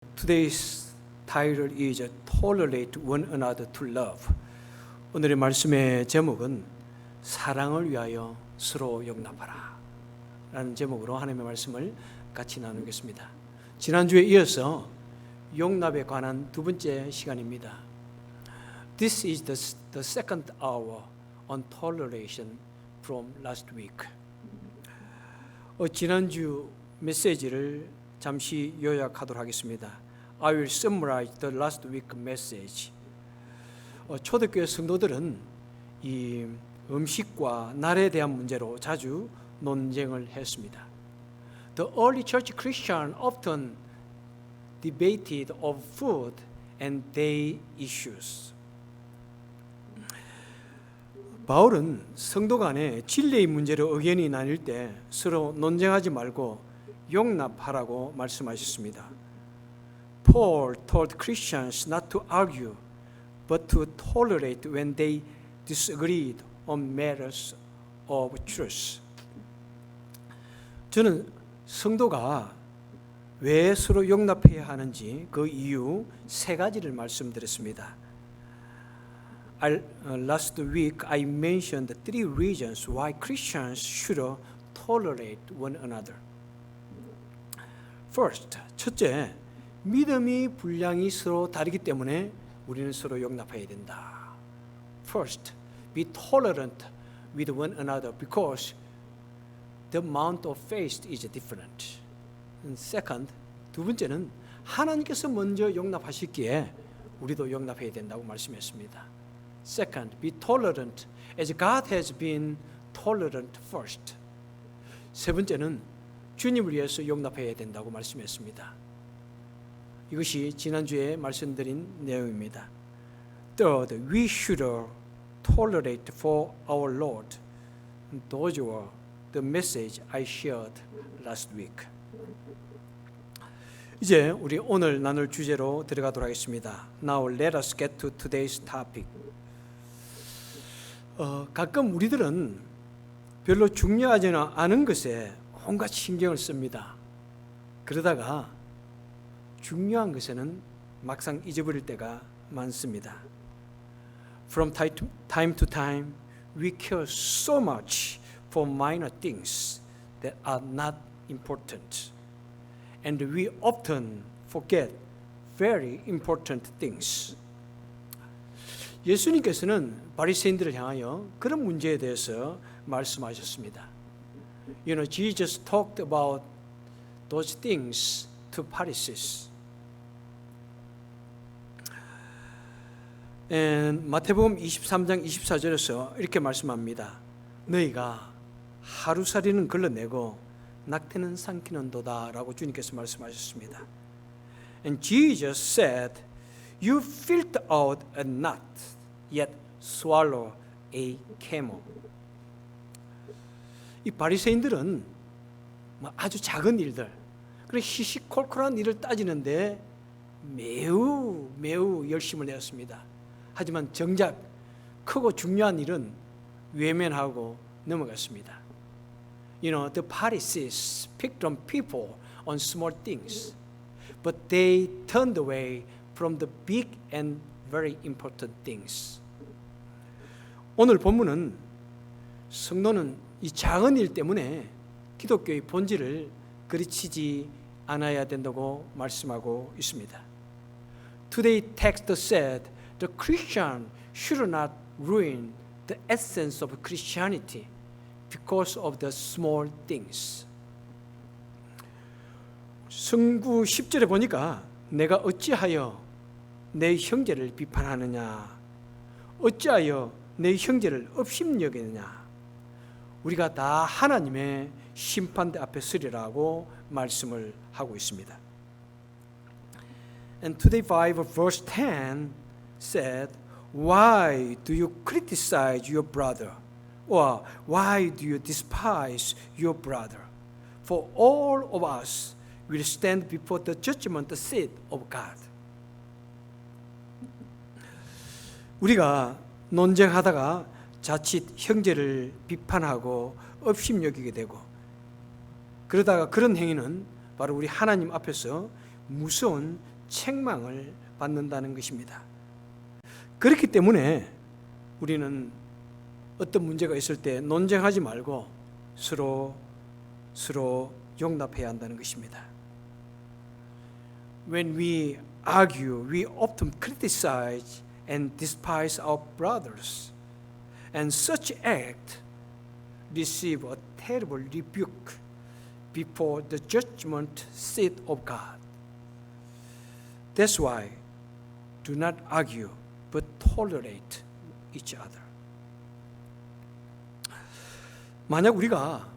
Today's title is Tolerate One Another to Love. 오늘의 말씀의 제목은 사랑을 위하여 서로 용납하라 라는 제목으로 하나님의 말씀을 같이 나누겠습니다. 지난주에 이어서 용납에 관한 두 번째 시간입니다. This is the second hour on toleration from last week. 지난주 메시지를 잠시 요약하도록 하겠습니다. I will summarize the last week message. 초대교회 성도들은 이 음식과 날에 대한 문제로 자주 논쟁을 했습니다. The early church Christian often debated of food and day issues. 바울은 성도 간에 진리의 문제로 의견이 나뉠 때 서로 논쟁하지 말고 용납하라고 말씀하셨습니다. Paul told Christians not to argue, but to tolerate when they disagreed on matters of truth. 저는 성도가 왜 서로 용납해야 하는지 그 이유 세 가지를 말씀드렸습니다. Last week I mentioned three reasons why Christians should tolerate one another. First, 첫째, 믿음이 분량이 서로 다르기 때문에 우리는 서로 용납해야 된다. First, be tolerant with one another because the amount of faith is different. And second, 두 번째는 하나님께서 먼저 용납하셨기에 우리도 용납해야 된다고 말씀했습니다. Second, be tolerant as God has been tolerant first. 세 번째는 주님을 위해서 용납해야 된다고 말씀했습니다. 이것이 지난주에 말씀드린 내용입니다. Third, we should tolerate for our Lord. Those were the message I shared last week. 이제 우리 오늘 나눌 주제로 들어가도록 하겠습니다. Now let us get to today's topic. 가끔 우리들은 별로 중요하지 않은 것에 온갖 신경을 씁니다. 그러다가 중요한 것에는 막상 잊어버릴 때가 많습니다. From time to time, we care so much for minor things that are not important, and we often forget very important things. 예수님께서는 바리새인들을 향하여 그런 문제에 대해서 말씀하셨습니다. Jesus talked about those things to Pharisees. 마태복음 23장 24절에서 이렇게 말씀합니다. 너희가 하루살이는 걸러내고 낙태는 삼키는도다 라고 주님께서 말씀하셨습니다. And Jesus said, You filter out a gnat, yet swallow a camel. 이 바리새인들은 아주 작은 일들, 그런 시시콜콜한 일을 따지는데 매우 열심을 내었습니다. 하지만 정작 크고 중요한 일은 외면하고 넘어갔습니다. The Pharisees picked on people on small things, but they turned away from the big and very important things. 오늘 본문은 성도는 이 작은 일 때문에 기독교의 본질을 그르치지 않아야 된다고 말씀하고 있습니다. Today text said the Christian should not ruin the essence of Christianity because of the small things. 성구 10절에 보니까 내가 어찌하여 내 형제를 비판하느냐, 어찌하여 내 형제를 업심여기느냐. 우리가 다 하나님의 심판대 앞에 서리라고 말씀을 하고 있습니다. And today 5 verse 10 said, Why do you criticize your brother? Or why do you despise your brother? For all of us will stand before the judgment seat of God. 우리가 논쟁하다가 자칫 형제를 비판하고 업심여기게 되고 그러다가 그런 행위는 바로 우리 하나님 앞에서 무서운 책망을 받는다는 것입니다. 그렇기 때문에 우리는 어떤 문제가 있을 때 논쟁하지 말고 서로 용납해야 한다는 것입니다. When we argue, we often criticize and despise our brothers, and such act receive a terrible rebuke before the judgment seat of God. That's why do not argue, but tolerate each other. 만약 우리가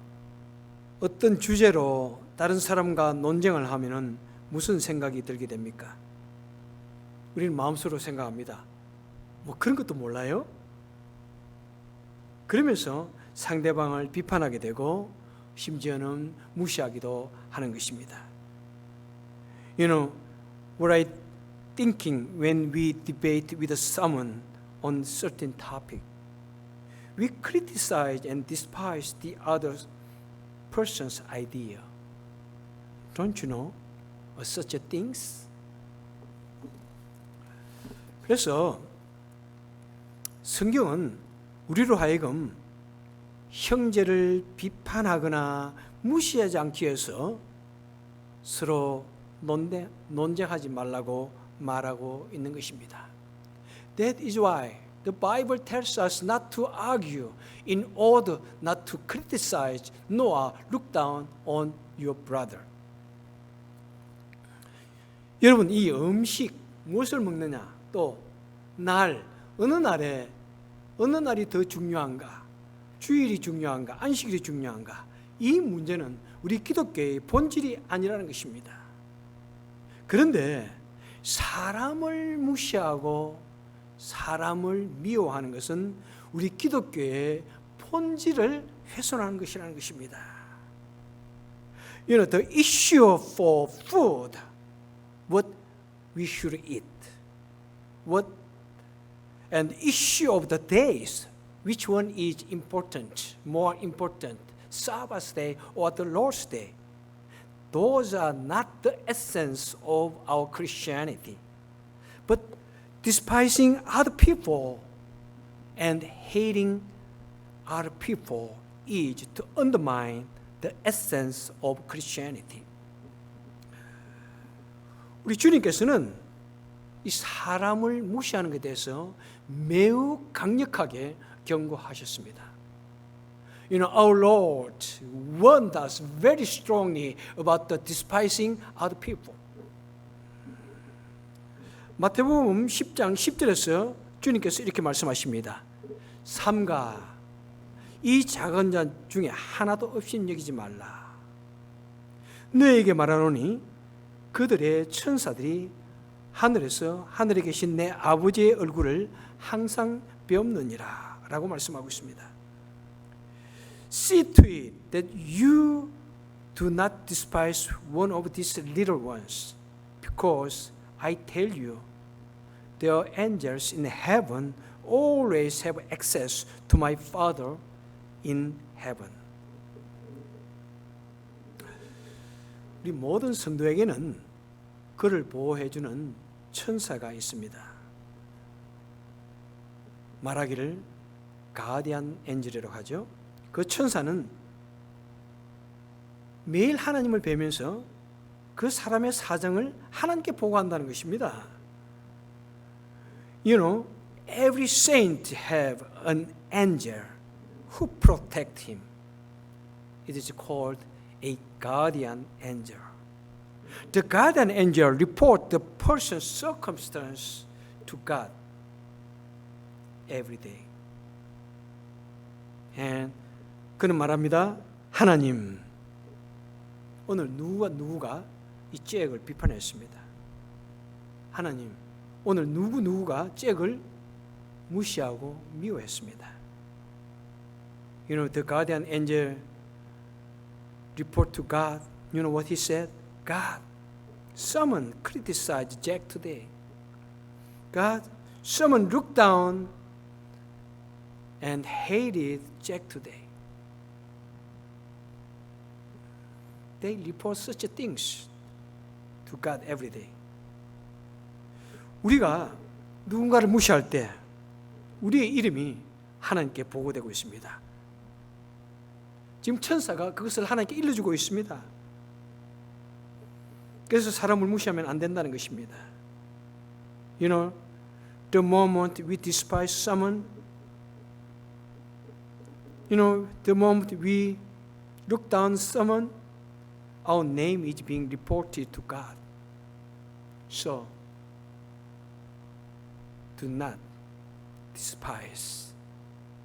어떤 주제로 다른 사람과 논쟁을 하면은 무슨 생각이 들게 됩니까? 우리는 마음속으로 생각합니다. 뭐 그런 것도 몰라요? 그러면서 상대방을 비판하게 되고 심지어는 무시하기도 하는 것입니다. You know, what I thinking when we debate with someone on certain topic, we criticize and despise the other person's idea. Don't you know such things? 그래서 성경은 우리로 하여금 형제를 비판하거나 무시하지 않기 위해서 서로 논쟁하지 말라고 말하고 있는 것입니다. That is why the Bible tells us not to argue in order not to criticize nor look down on your brother. 여러분, 이 음식 무엇을 먹느냐, 또 어느 날이 더 중요한가, 주일이 중요한가, 안식일이 중요한가, 이 문제는 우리 기독교의 본질이 아니라는 것입니다. 그런데 사람을 무시하고 사람을 미워하는 것은 우리 기독교의 본질을 훼손하는 것이라는 것입니다. You know, the issue for food, what we should eat, and the issue of the days, which one is important, more important, Sabbath day or the Lord's day. Those are not the essence of our Christianity. But despising other people and hating other people is to undermine the essence of Christianity. 우리 주님께서는 이 사람을 무시하는 것에 대해서 매우 강력하게 경고하셨습니다. You know, our Lord warned us very strongly about the despising other people. 마태복음 10장 10절에서 주님께서 이렇게 말씀하십니다. 삼가 이 작은 자 중에 하나도 없이 여기지 말라. 너에게 말하노니 그들의 천사들이 하늘에 계신 내 아버지의 얼굴을 항상 배움느니라 라고 말씀하고 있습니다. See to it that you do not despise one of these little ones, because I tell you, their angels in heaven always have access to my Father in heaven. 우리 모든 성도에게는 그를 보호해주는 천사가 있습니다. 말하기를 가디안 엔젤이라고 하죠. 그 천사는 매일 하나님을 뵈면서 그 사람의 사정을 하나님께 보고한다는 것입니다. You know, every saint have an angel who protect him. It is called a guardian angel. The guardian angel report the person's circumstance to God every day. And 그는 말합니다. 하나님, 오늘 누구가 이 잭을 비판했습니다. 하나님, 오늘 누구가 잭을 무시하고 미워했습니다. You know, the guardian angel report to God. You know what he said? God, someone criticized Jack today. God, someone looked down and hated Jack today. They report such things to God every day. 우리가 누군가를 무시할 때 우리의 이름이 하나님께 보고되고 있습니다. 지금 천사가 그것을 하나님께 일러주고 있습니다. 그래서 사람을 무시하면 안 된다는 것입니다. You know, the moment we despise someone, you know, the moment we look down someone, our name is being reported to God. So, do not despise.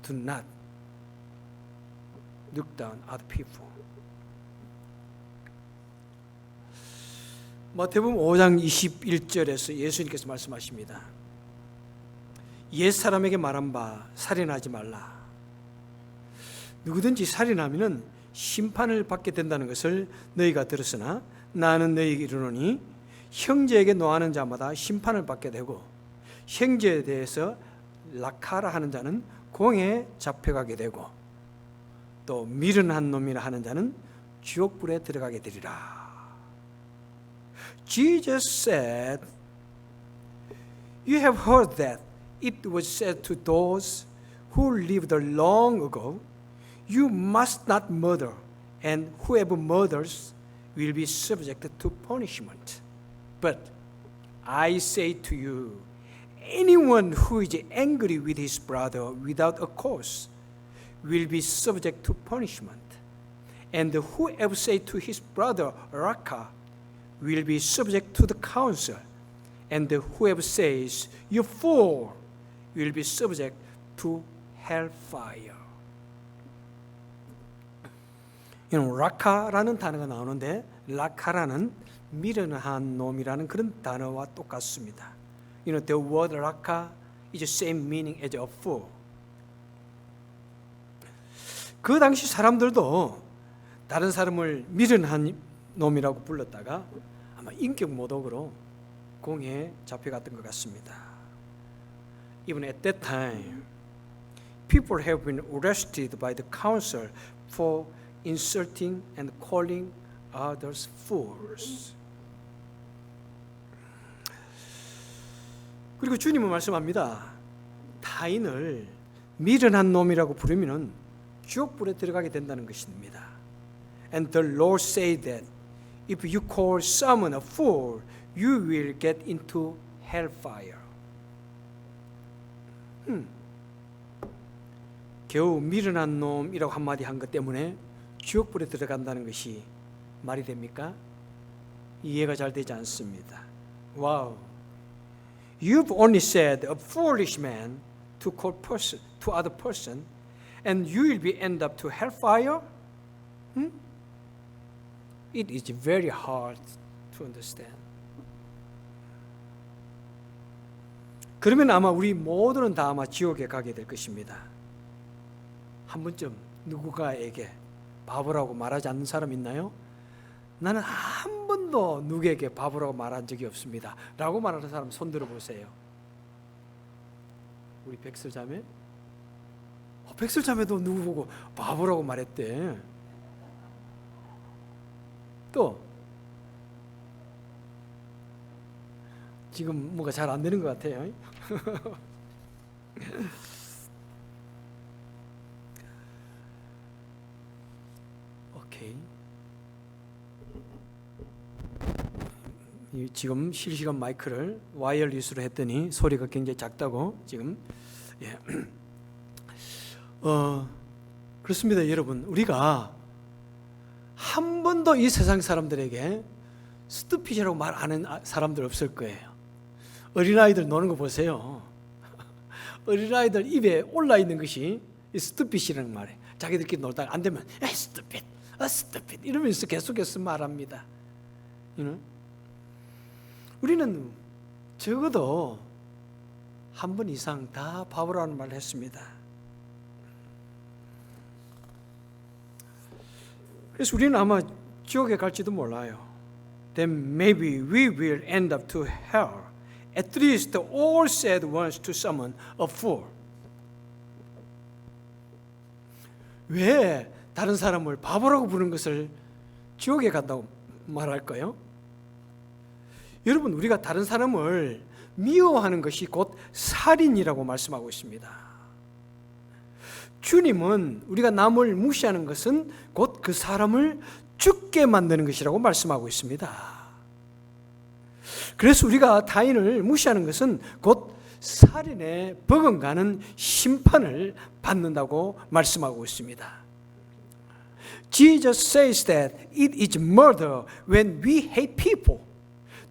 Do not look down other people. 마태복음 5장 21절에서 예수님께서 말씀하십니다. 옛사람에게 말한 바 살인하지 말라. 누구든지 살인하면 심판을 받게 된다는 것을 너희가 들었으나 나는 너희에게 이르노니 형제에게 노하는 자마다 심판을 받게 되고 형제에 대해서 락하라 하는 자는 공에 잡혀가게 되고 또 미련한 놈이라 하는 자는 지옥불에 들어가게 되리라. Jesus said, You have heard that it was said to those who lived long ago, You must not murder, and whoever murders will be subject to punishment. But I say to you, anyone who is angry with his brother without a cause will be subject to punishment. And whoever says to his brother, Raka, will be subject to the council. And whoever says, You fool, will be subject to hellfire. 라카라는 단어가 나오는데 라카라는 미련한 놈이라는 그런 단어와 똑같습니다. The word raka is the same meaning as a fool. 그 당시 사람들도 다른 사람을 미련한 놈이라고 불렀다가 아마 인격 모독으로 공에 잡혀갔던 것 같습니다. Even at that time, people have been arrested by the council for insulting and calling others fools. 그리고 주님은 말씀합니다. 타인을 미련한 놈이라고 부르면 지옥불에 들어가게 된다는 것입니다. And the Lord said that if you call someone a fool, you will get into hellfire. 겨우 미련한 놈이라고 한마디 한 것 때문에 지옥불에 들어간다는 것이 말이 됩니까? 이해가 잘 되지 않습니다. 와우. You've only said a foolish man to call person to other person, and you will be end up to hellfire? It is very hard to understand. 그러면 아마 우리 모두는 다 아마 지옥에 가게 될 것입니다. 한 번쯤 누군가에게 바보라고 말하지 않는 사람 있나요? 나는 한 번도 누구에게 바보라고 말한 적이 없습니다. 라고 말하는 사람 손 들어보세요. 우리 백설자매? 백설자매도 누구 보고 바보라고 말했대. 또 지금 뭔가 잘 안 되는 것 같아요. 오케이. 지금 실시간 마이크를 와이어리스로 했더니 소리가 굉장히 작다고 지금 그렇습니다. 여러분, 우리가 한 번도 이 세상 사람들에게 스투핏이라고 말 안 하는 사람들 없을 거예요. 어린아이들 노는 거 보세요. 어린아이들 입에 올라있는 것이 스투핏이라는 말이에요. 자기들끼리 놀다가 안 되면 스투핏, 스투핏 이러면서 계속해서 말합니다. 우리는 적어도 한 번 이상 다 바보라는 말을 했습니다. 그래서 우리는 아마 지옥에 갈지도 몰라요. Then maybe we will end up to hell. At least all said once to someone, a fool. 왜 다른 사람을 바보라고 부르는 것을 지옥에 간다고 말할까요? 여러분, 우리가 다른 사람을 미워하는 것이 곧 살인이라고 말씀하고 있습니다. 주님은 우리가 남을 무시하는 것은 곧 그 사람을 죽게 만드는 것이라고 말씀하고 있습니다. 그래서 우리가 타인을 무시하는 것은 곧 살인에 버금가는 심판을 받는다고 말씀하고 있습니다. Jesus says that it is murder when we hate people.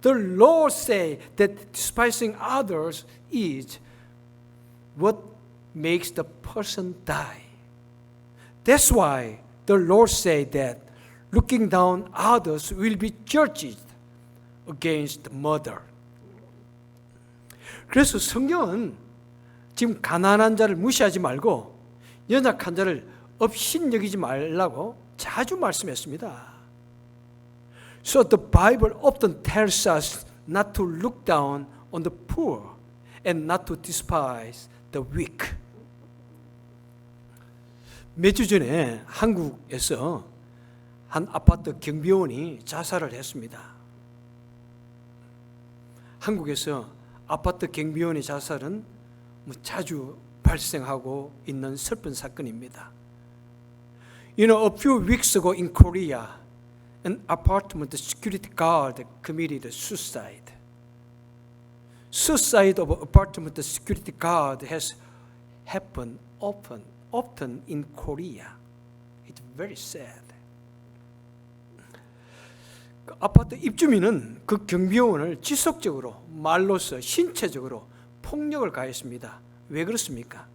The Lord says that despising others is what makes the person die. That's why the Lord said that looking down others will be judged against murder. 그래서 성경은 지금 가난한 자를 무시하지 말고 연약한 자를 업신여기지 말라고 자주 말씀했습니다. So the Bible often tells us not to look down on the poor and not to despise the weak. 몇 주 전에 한국에서 한 아파트 경비원이 자살을 했습니다. 한국에서 아파트 경비원의 자살은 자주 발생하고 있는 슬픈 사건입니다. You know, a few weeks ago in Korea, an apartment security guard committed suicide. Suicide of apartment security guard has happened often in Korea. It's very sad. 그 아파트 입주민은 그 경비원을 지속적으로 말로써 신체적으로 폭력을 가했습니다. 왜 그렇습니까?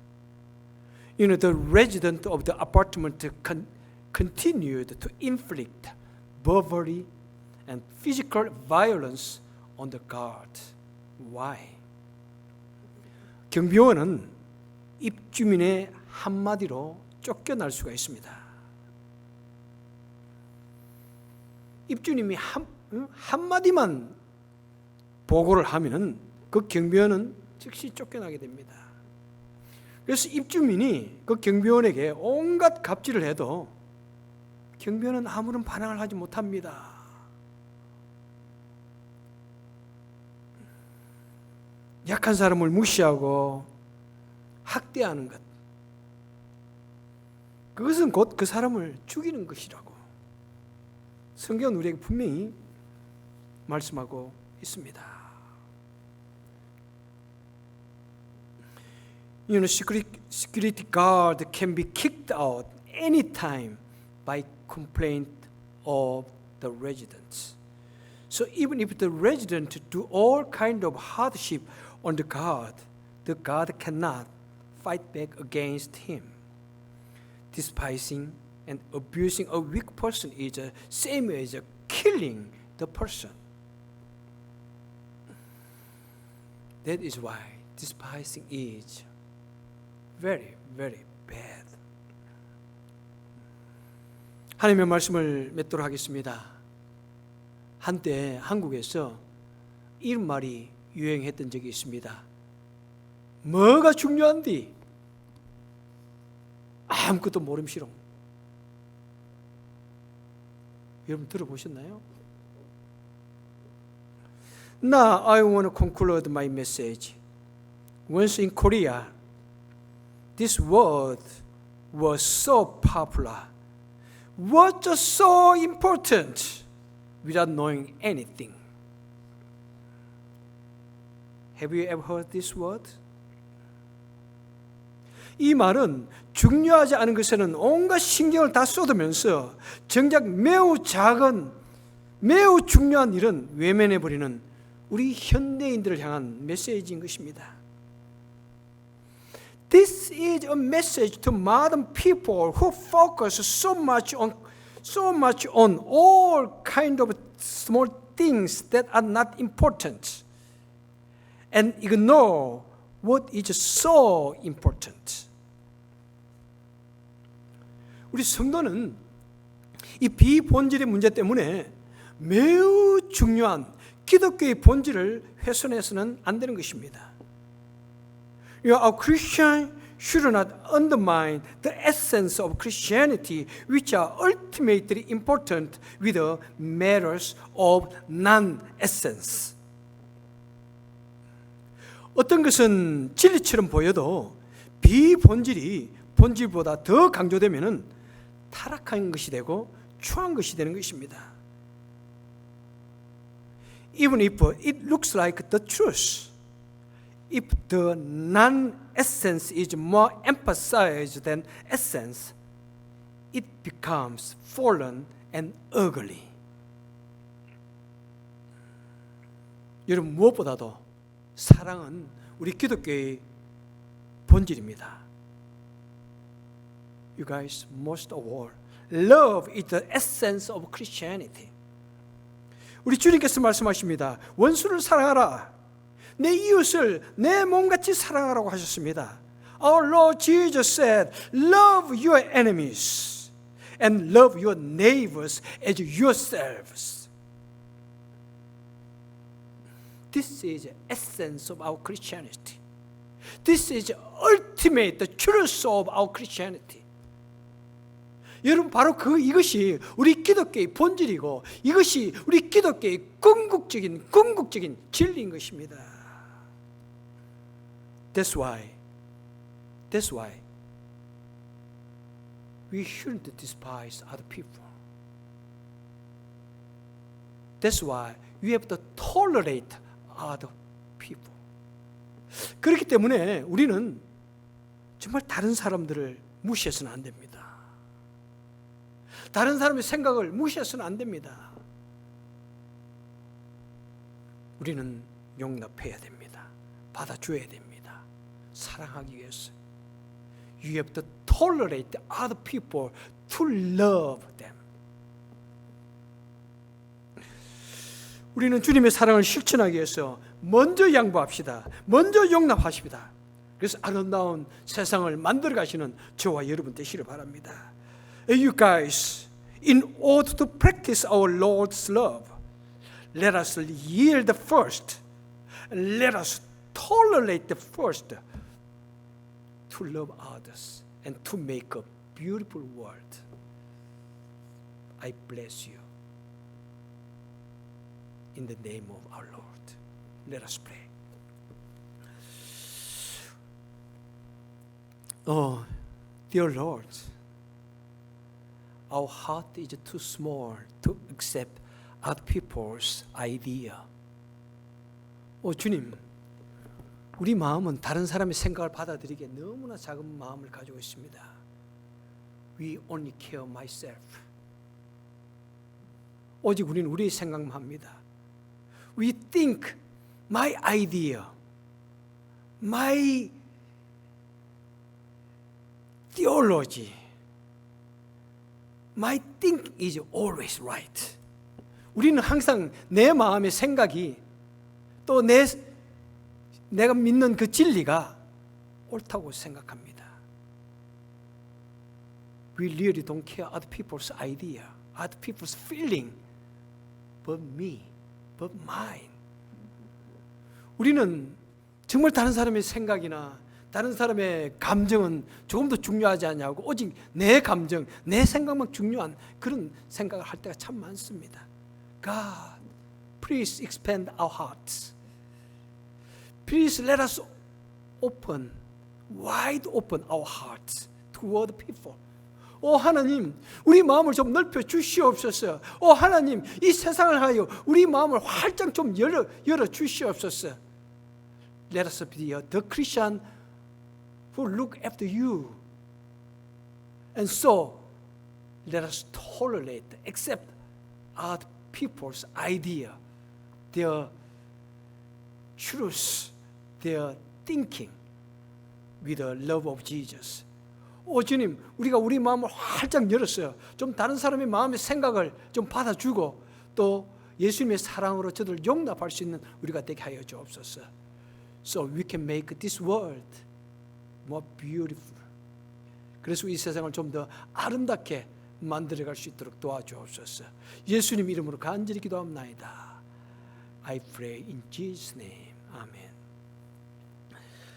You know, the resident of the apartment continued to inflict verbally and physical violence on the guard. Why? 경비원은 입주민의 한마디로 쫓겨날 수가 있습니다. 입주민이 한마디만 보고를 하면은 그 경비원은 즉시 쫓겨나게 됩니다. 그래서 입주민이 그 경비원에게 온갖 갑질을 해도 경비원은 아무런 반항을 하지 못합니다. 약한 사람을 무시하고 학대하는 것, 그것은 곧 그 사람을 죽이는 것이라고 성경은 우리에게 분명히 말씀하고 있습니다. You know, security guard can be kicked out anytime by complaint of the residents. So even if the resident do all kind of hardship on the guard cannot fight back against him. Despising and abusing a weak person is the same as killing the person. That is why despising is very, very bad. 하나님의 말씀을 맺도록 하겠습니다. 한때 한국에서 이런 말이 유행했던 적이 있습니다. 뭐가 중요한디? 아무것도 모름시롱. 여러분 들어보셨나요? Now I want to conclude my message. Once in Korea, this word was so popular, was just so important without knowing anything. Have you ever heard this word? 이 말은 중요하지 않은 것에는 온갖 신경을 다 쏟으면서 정작 매우 작은, 매우 중요한 일은 외면해버리는 우리 현대인들을 향한 메시지인 것입니다. This is a message to modern people who focus so much on all kind of small things that are not important and ignore what is so important. 우리 성도는 이 비본질의 문제 때문에 매우 중요한 기독교의 본질을 훼손해서는 안 되는 것입니다. Our Christian should not undermine the essence of Christianity, which are ultimately important with the matters of non-essence. 어떤 것은 진리처럼 보여도 비본질이 본질보다 더 강조되면은 타락한 것이 되고 추한 것이 되는 것입니다. Even if it looks like the truth, if the non-essence is more emphasized than essence, it becomes fallen and ugly. 여러분, 무엇보다도 사랑은 우리 기독교의 본질입니다. You guys, most of all, love is the essence of Christianity. 우리 주님께서 말씀하십니다. 원수를 사랑하라. 내 이웃을 내 몸같이 사랑하라고 하셨습니다. Our Lord Jesus said, love your enemies and love your neighbors as yourselves. This is the essence of our Christianity. This is ultimate, the truth of our Christianity. 여러분, 바로 이것이 우리 기독교의 본질이고 이것이 우리 기독교의 궁극적인 진리인 것입니다. That's why we shouldn't despise other people. That's why we have to tolerate other people. 그렇기 때문에 우리는 정말 다른 사람들을 무시해서는 안 됩니다. 다른 사람의 생각을 무시해서는 안 됩니다. 우리는 용납해야 됩니다. 받아줘야 됩니다. 사랑하기 위해서. You have to tolerate other people to love them. 우리는 주님의 사랑을 실천하기 위해서 먼저 양보합시다. 먼저 용납하십니다. 그래서 아름다운 세상을 만들어 가시는 저와 여러분 되시길 바랍니다. You guys, in order to practice our Lord's love, let us yield first. Let us tolerate first to love others and to make a beautiful world. I bless you. In the name of our Lord. Let us pray. Oh, dear Lord, our heart is too small to accept other people's idea. 주님, 우리 마음은 다른 사람의 생각을 받아들이기에 너무나 작은 마음을 가지고 있습니다. We only care myself. 오직 우리는 우리의 생각만 합니다. We think my idea, my theology, my think is always right. 우리는 항상 내 마음의 생각이 또 내가 믿는 그 진리가 옳다고 생각합니다. We really don't care other people's idea, other people's feeling, but me, but mine. 우리는 정말 다른 사람의 생각이나 다른 사람의 감정은 조금 더 중요하지 않냐고 오직 내 감정, 내 생각만 중요한 그런 생각을 할 때가 참 많습니다. God, please expand our hearts. Please let us open, wide open our hearts toward people. 하나님, 우리 마음을 좀 넓혀 주시옵소서. 하나님, 이 세상을 하여 우리 마음을 활짝 좀 열어 주시옵소서. Let us be the Christian who look after you. And so, let us tolerate, accept other people's idea, their truth, their thinking with the love of Jesus. 주님, 우리가 우리 마음을 활짝 열었어요. 좀 다른 사람의 마음의 생각을 좀 받아주고 또 예수님의 사랑으로 저들을 용납할 수 있는 우리가 되게 하여 주옵소서. So we can make this world more beautiful. 그래서 이 세상을 좀 더 아름답게 만들어갈 수 있도록 도와주옵소서. 예수님 이름으로 간절히 기도합나이다. I pray in Jesus' name. Amen.